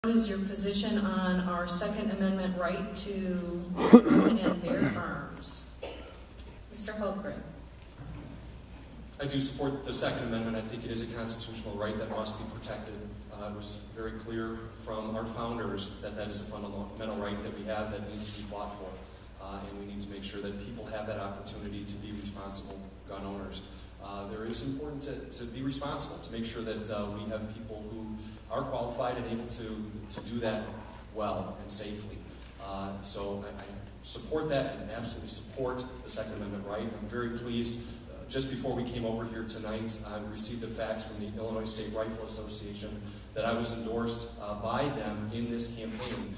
What is your position on our Second Amendment right to own and bear arms? Mr. Hultgren. I do support the Second Amendment. I think it is a constitutional right that must be protected. It was very clear from our founders that that is a fundamental right that we have that needs to be fought for. And we need to make sure that people have that opportunity to be responsible gun owners. There is important to be responsible, to make sure that we have people who are qualified and able to do that well and safely. So I support that and absolutely support the Second Amendment right. I'm very pleased. Just before we came over here tonight, I received a fax from the Illinois State Rifle Association that I was endorsed by them in this campaign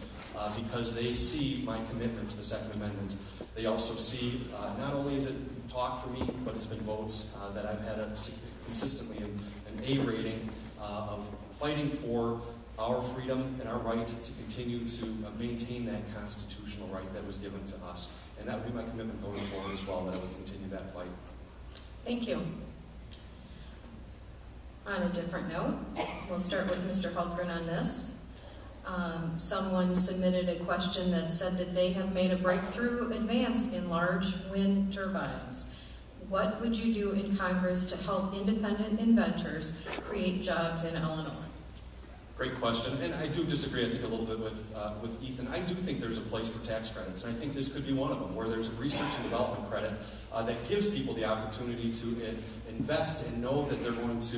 because they see my commitment to the Second Amendment. They also see, not only is it talk for me, but it's been votes that I've had consistently an A rating of fighting for our freedom and our right to continue to maintain that constitutional right that was given to us. And that would be my commitment going forward as well, that I would continue that fight. Thank you. On a different note, we'll start with Mr. Hultgren on this. Someone submitted a question that said that they have made a breakthrough advance in large wind turbines. What would you do in Congress to help independent inventors create jobs in Illinois? Great question, and I do disagree, I think, a little bit with Ethan. I do think there's a place for tax credits, and I think this could be one of them, where there's a research and development credit that gives people the opportunity to invest and know that they're going to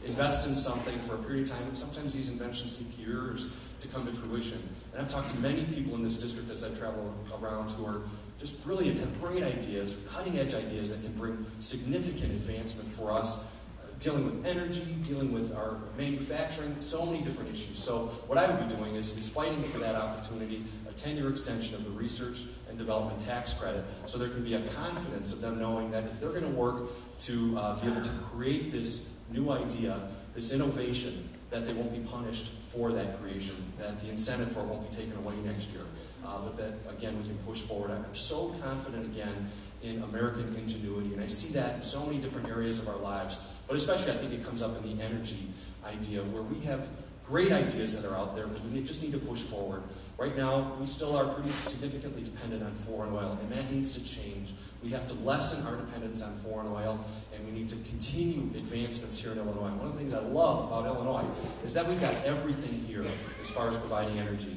invest in something for a period of time, and sometimes these inventions take years to come to fruition. And I've talked to many people in this district as I travel around who are just brilliant, have great ideas, cutting-edge ideas that can bring significant advancement for us, dealing with energy, dealing with our manufacturing, so many different issues. So what I would be doing is fighting for that opportunity, a 10-year extension of the research and development tax credit, so there can be a confidence of them knowing that if they're going to work to be able to create this new idea, this innovation, that they won't be punished for that creation, that the incentive for it won't be taken away next year, but that, again, we can push forward. I'm so confident, again, in American ingenuity, and I see that in so many different areas of our lives, but especially I think it comes up in the energy idea, where we have great ideas that are out there, but we just need to push forward. Right now, we still are pretty significantly dependent on foreign oil, and that needs to change. We have to lessen our dependence on foreign oil, and we need to continue advancements here in Illinois. One of the things I love about Illinois is that we've got everything here as far as providing energy.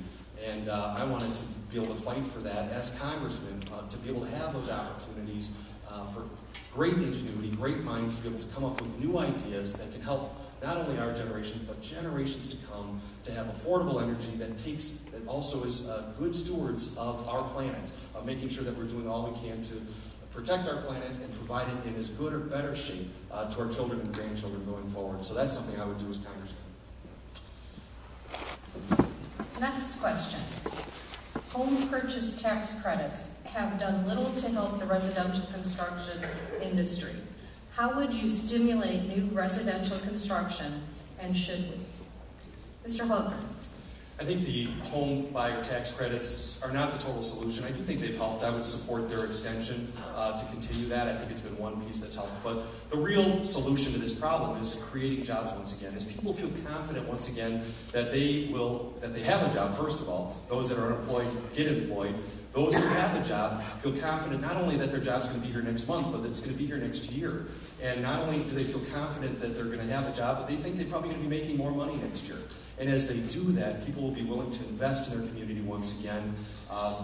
And I wanted to be able to fight for that as congressman, to be able to have those opportunities for great ingenuity, great minds, to be able to come up with new ideas that can help not only our generation, but generations to come, to have affordable energy that also is good stewards of our planet, of making sure that we're doing all we can to protect our planet and provide it in as good or better shape to our children and grandchildren going forward. So that's something I would do as congressman. Next question. Home purchase tax credits have done little to help the residential construction industry. How would you stimulate new residential construction, and should we? Mr. Hultgren. I think the home buyer tax credits are not the total solution. I do think they've helped. I would support their extension to continue that. I think it's been one piece that's helped. But the real solution to this problem is creating jobs once again. As people feel confident once again that they have a job, first of all, those that are unemployed get employed. Those who have a job feel confident not only that their job's going to be here next month, but that it's going to be here next year. And not only do they feel confident that they're going to have a job, but they think they're probably going to be making more money next year. And as they do that, people will be willing to invest in their community once again,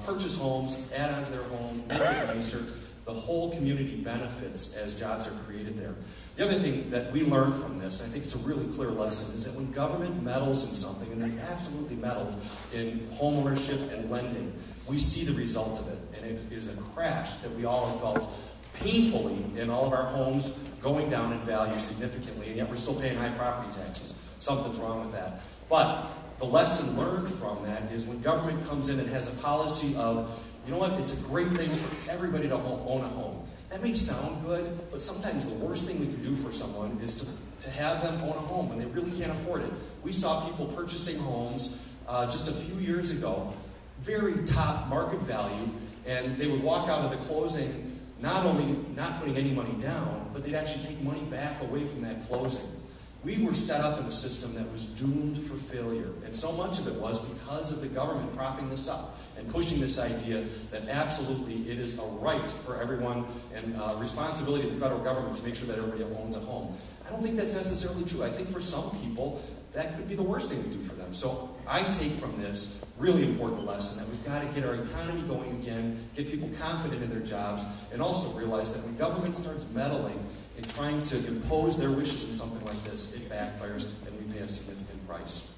purchase homes, add on to their home, make it nicer. The whole community benefits as jobs are created there. The other thing that we learned from this, and I think it's a really clear lesson, is that when government meddles in something, and they absolutely meddled in home ownership and lending, we see the result of it, and it is a crash that we all have felt painfully in all of our homes going down in value significantly, and yet we're still paying high property taxes. Something's wrong with that. But the lesson learned from that is when government comes in and has a policy of, you know what, it's a great thing for everybody to own a home. That may sound good, but sometimes the worst thing we can do for someone is to have them own a home when they really can't afford it. We saw people purchasing homes just a few years ago, very top market value, and they would walk out of the closing not only not putting any money down, but they'd actually take money back away from that closing. We were set up in a system that was doomed for failure, and so much of it was because of the government propping this up and pushing this idea that absolutely it is a right for everyone and responsibility of the federal government to make sure that everybody owns a home. I don't think that's necessarily true. I think for some people, that could be the worst thing we do for them. So I take from this really important lesson that we've got to get our economy going again, get people confident in their jobs, and also realize that when government starts meddling and trying to impose their wishes in something like this, it backfires and we pay a significant price.